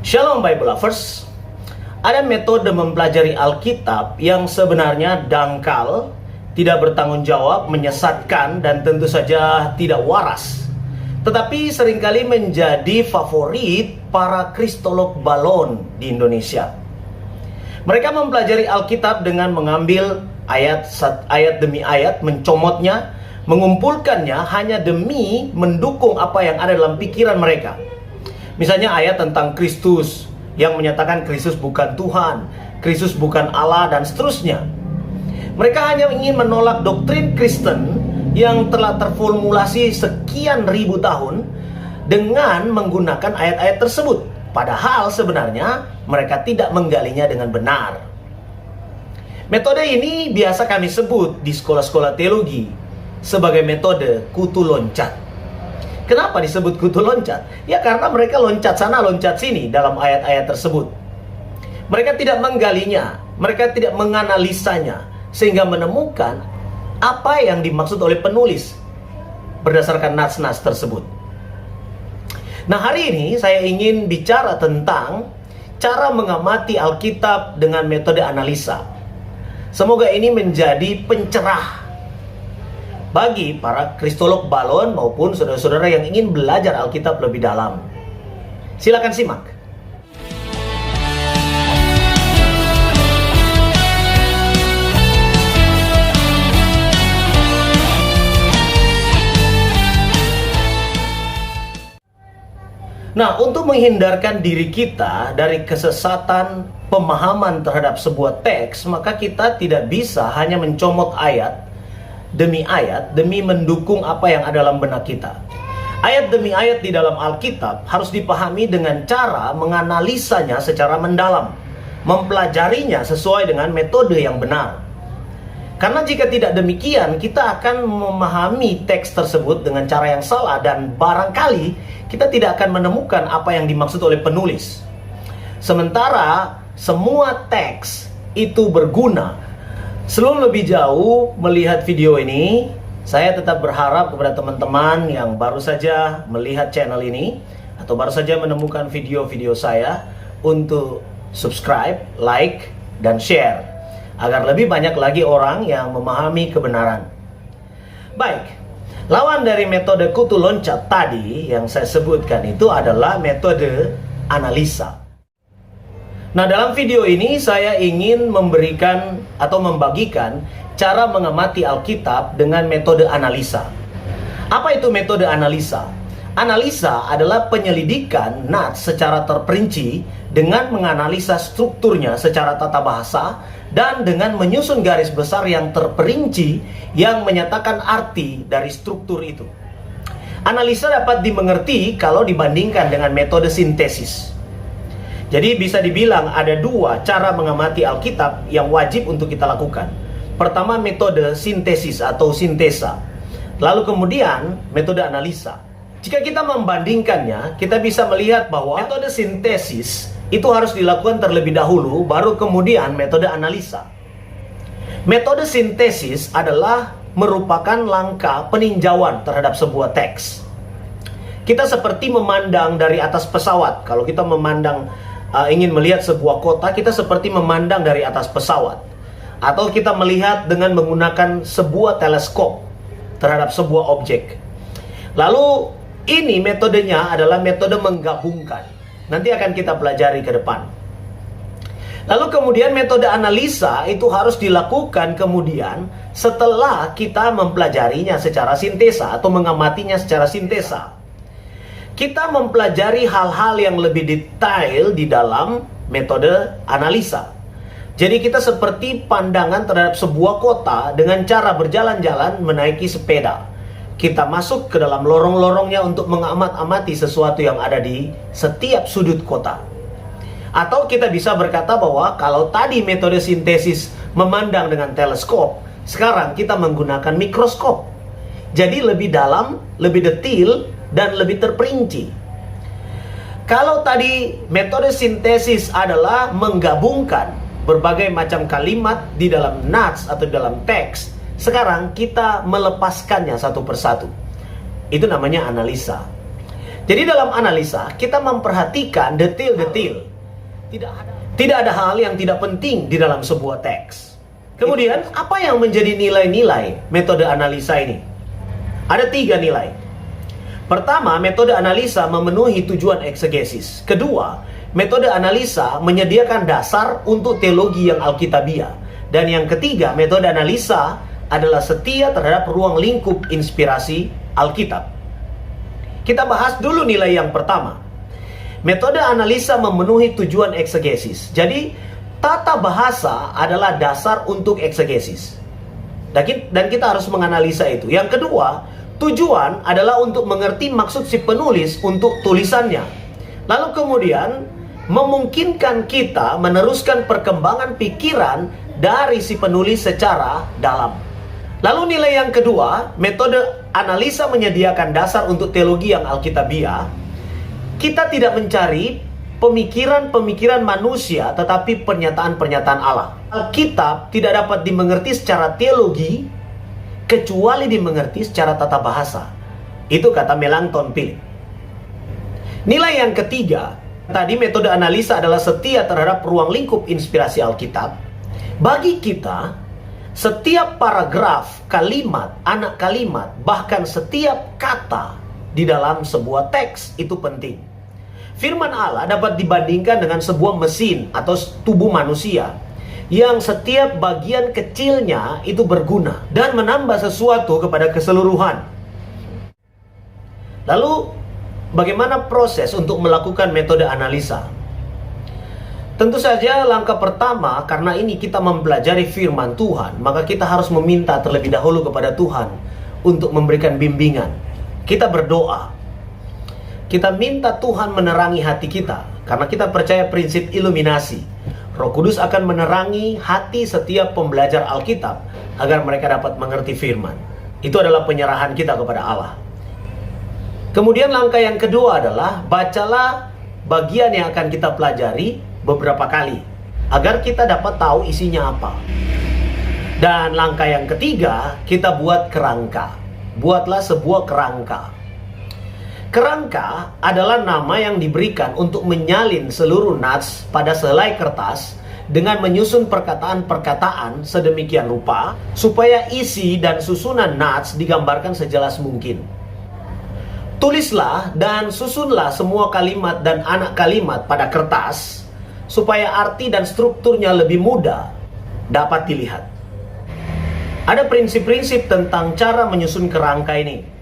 Shalom Bible Lovers. Ada metode mempelajari Alkitab yang sebenarnya dangkal, tidak bertanggung jawab, menyesatkan, dan tentu saja tidak waras. Tetapi seringkali menjadi favorit para kristolog balon di Indonesia. Mereka mempelajari Alkitab dengan mengambil ayat demi ayat, mencomotnya, mengumpulkannya hanya demi mendukung apa yang ada dalam pikiran mereka. Misalnya ayat tentang Kristus yang menyatakan Kristus bukan Tuhan, Kristus bukan Allah, dan seterusnya. Mereka hanya ingin menolak doktrin Kristen yang telah terformulasi sekian ribu tahun dengan menggunakan ayat-ayat tersebut. Padahal sebenarnya mereka tidak menggalinya dengan benar. Metode ini biasa kami sebut di sekolah-sekolah teologi sebagai metode kutu loncat. Kenapa disebut kutu loncat? Ya karena mereka loncat sana loncat sini dalam ayat-ayat tersebut. Mereka tidak menggalinya, mereka tidak menganalisanya, sehingga menemukan apa yang dimaksud oleh penulis berdasarkan nas-nas tersebut. Nah, hari ini saya ingin bicara tentang cara mengamati Alkitab dengan metode analisa. Semoga ini menjadi pencerah bagi para kristolog balon maupun saudara-saudara yang ingin belajar Alkitab lebih dalam. Silakan simak. Nah, untuk menghindarkan diri kita dari kesesatan pemahaman terhadap sebuah teks, maka kita tidak bisa hanya mencomot ayat demi mendukung apa yang ada dalam benak kita. Ayat demi ayat di dalam Alkitab harus dipahami dengan cara menganalisanya secara mendalam, mempelajarinya sesuai dengan metode yang benar. Karena jika tidak demikian, kita akan memahami teks tersebut dengan cara yang salah, dan barangkali kita tidak akan menemukan apa yang dimaksud oleh penulis. Sementara semua teks itu berguna. Sebelum lebih jauh melihat video ini, saya tetap berharap kepada teman-teman yang baru saja melihat channel ini atau baru saja menemukan video-video saya untuk subscribe, like, dan share agar lebih banyak lagi orang yang memahami kebenaran. Baik, lawan dari metode kutu loncat tadi yang saya sebutkan itu adalah metode analisa. Nah, dalam video ini saya ingin memberikan atau membagikan cara mengamati Alkitab dengan metode analisa. Apa itu metode analisa? Analisa adalah penyelidikan nats secara terperinci dengan menganalisa strukturnya secara tata bahasa dan dengan menyusun garis besar yang terperinci yang menyatakan arti dari struktur itu. Analisa dapat dimengerti kalau dibandingkan dengan metode sintesis. Jadi bisa dibilang ada dua cara mengamati Alkitab yang wajib untuk kita lakukan. Pertama, metode sintesis atau sintesa. Lalu kemudian metode analisa. Jika kita membandingkannya, kita bisa melihat bahwa metode sintesis itu harus dilakukan terlebih dahulu, baru kemudian metode analisa. Metode sintesis adalah merupakan langkah peninjauan terhadap sebuah teks. Kita seperti memandang dari atas pesawat. Kalau kita memandang ingin melihat sebuah kota, kita seperti memandang dari atas pesawat. Atau kita melihat dengan menggunakan sebuah teleskop terhadap sebuah objek. Lalu ini metodenya adalah metode menggabungkan. Nanti akan kita pelajari ke depan. Lalu kemudian metode analisa itu harus dilakukan kemudian setelah kita mempelajarinya secara sintesa atau mengamatinya secara sintesa. Kita mempelajari hal-hal yang lebih detail di dalam metode analisa. Jadi kita seperti pandangan terhadap sebuah kota dengan cara berjalan-jalan menaiki sepeda. Kita masuk ke dalam lorong-lorongnya untuk mengamat-amati sesuatu yang ada di setiap sudut kota. Atau kita bisa berkata bahwa kalau tadi metode sintesis memandang dengan teleskop, sekarang kita menggunakan mikroskop. Jadi lebih dalam, lebih detail, dan lebih terperinci. Kalau tadi metode sintesis adalah menggabungkan berbagai macam kalimat di dalam nats atau dalam teks, sekarang kita melepaskannya satu persatu. Itu namanya analisa. Jadi dalam analisa, kita memperhatikan detail-detail. Tidak ada hal yang tidak penting di dalam sebuah teks. Kemudian, apa yang menjadi nilai-nilai metode analisa ini? Ada 3 nilai. Pertama, metode analisa memenuhi tujuan eksegesis. Kedua, metode analisa menyediakan dasar untuk teologi yang alkitabiah. Dan yang ketiga, metode analisa adalah setia terhadap ruang lingkup inspirasi Alkitab. Kita bahas dulu nilai yang pertama. Metode analisa memenuhi tujuan eksegesis. Jadi, tata bahasa adalah dasar untuk eksegesis. Dan kita harus menganalisa itu. Yang kedua, tujuan adalah untuk mengerti maksud si penulis untuk tulisannya. Lalu kemudian, memungkinkan kita meneruskan perkembangan pikiran dari si penulis secara dalam. Lalu nilai yang kedua, metode analisa menyediakan dasar untuk teologi yang alkitabiah. Kita tidak mencari pemikiran-pemikiran manusia, tetapi pernyataan-pernyataan Allah. Alkitab tidak dapat dimengerti secara teologi, kecuali dimengerti secara tata bahasa. Itu kata Melanchthon Philip. Nilai yang ketiga, tadi metode analisa adalah setia terhadap ruang lingkup inspirasi Alkitab. Bagi kita, setiap paragraf, kalimat, anak kalimat, bahkan setiap kata di dalam sebuah teks itu penting. Firman Allah dapat dibandingkan dengan sebuah mesin atau tubuh manusia yang setiap bagian kecilnya itu berguna dan menambah sesuatu kepada keseluruhan. Lalu, bagaimana proses untuk melakukan metode analisa? Tentu saja langkah pertama, karena ini kita mempelajari firman Tuhan, maka kita harus meminta terlebih dahulu kepada Tuhan untuk memberikan bimbingan. Kita berdoa. Kita minta Tuhan menerangi hati kita, karena kita percaya prinsip iluminasi. Roh Kudus akan menerangi hati setiap pembelajar Alkitab agar mereka dapat mengerti firman. Itu adalah penyerahan kita kepada Allah. Kemudian langkah yang kedua adalah bacalah bagian yang akan kita pelajari beberapa kali agar kita dapat tahu isinya apa. Dan langkah yang ketiga, kita buat kerangka. Buatlah sebuah kerangka. Kerangka adalah nama yang diberikan untuk menyalin seluruh nats pada selai kertas dengan menyusun perkataan-perkataan sedemikian rupa supaya isi dan susunan nats digambarkan sejelas mungkin. Tulislah dan susunlah semua kalimat dan anak kalimat pada kertas supaya arti dan strukturnya lebih mudah dapat dilihat. Ada prinsip-prinsip tentang cara menyusun kerangka ini.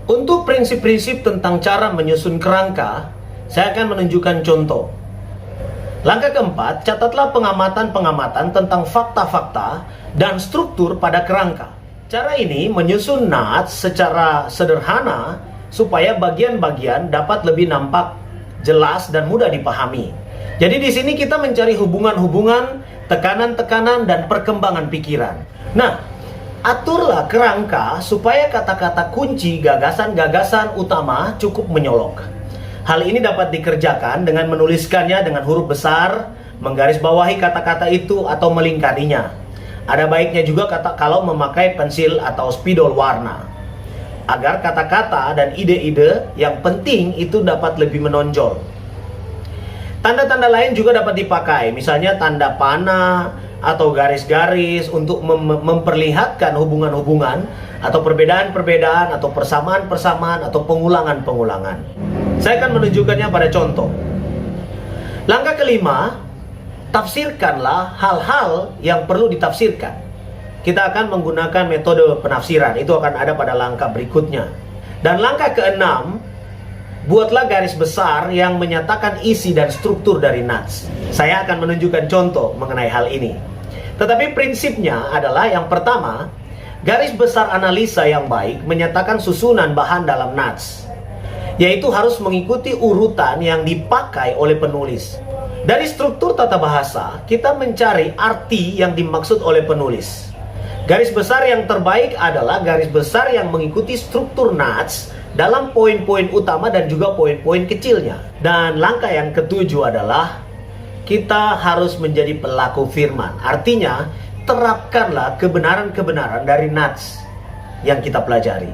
Untuk prinsip-prinsip tentang cara menyusun kerangka, saya akan menunjukkan contoh. Langkah keempat, catatlah pengamatan-pengamatan tentang fakta-fakta dan struktur pada kerangka. Cara ini menyusun nats secara sederhana supaya bagian-bagian dapat lebih nampak, jelas, dan mudah dipahami. Jadi di sini kita mencari hubungan-hubungan, tekanan-tekanan, dan perkembangan pikiran. Nah, aturlah kerangka supaya kata-kata kunci, gagasan-gagasan utama cukup menyolok. Hal ini dapat dikerjakan dengan menuliskannya dengan huruf besar, menggarisbawahi kata-kata itu atau melingkarinya. Ada baiknya juga kalau memakai pensil atau spidol warna, agar kata-kata dan ide-ide yang penting itu dapat lebih menonjol. Tanda-tanda lain juga dapat dipakai, misalnya tanda panah atau garis-garis untuk memperlihatkan hubungan-hubungan atau perbedaan-perbedaan atau persamaan-persamaan atau pengulangan-pengulangan. Saya akan menunjukkannya pada contoh. Langkah kelima, tafsirkanlah hal-hal yang perlu ditafsirkan. Kita akan menggunakan metode penafsiran, itu akan ada pada langkah berikutnya. Dan langkah keenam, buatlah garis besar yang menyatakan isi dan struktur dari nats. Saya akan menunjukkan contoh mengenai hal ini. Tetapi prinsipnya adalah yang pertama, garis besar analisa yang baik menyatakan susunan bahan dalam nats, yaitu harus mengikuti urutan yang dipakai oleh penulis. Dari struktur tata bahasa, kita mencari arti yang dimaksud oleh penulis. Garis besar yang terbaik adalah garis besar yang mengikuti struktur nats dalam poin-poin utama dan juga poin-poin kecilnya. Dan langkah yang ketujuh adalah kita harus menjadi pelaku firman. Artinya, terapkanlah kebenaran-kebenaran dari nats yang kita pelajari.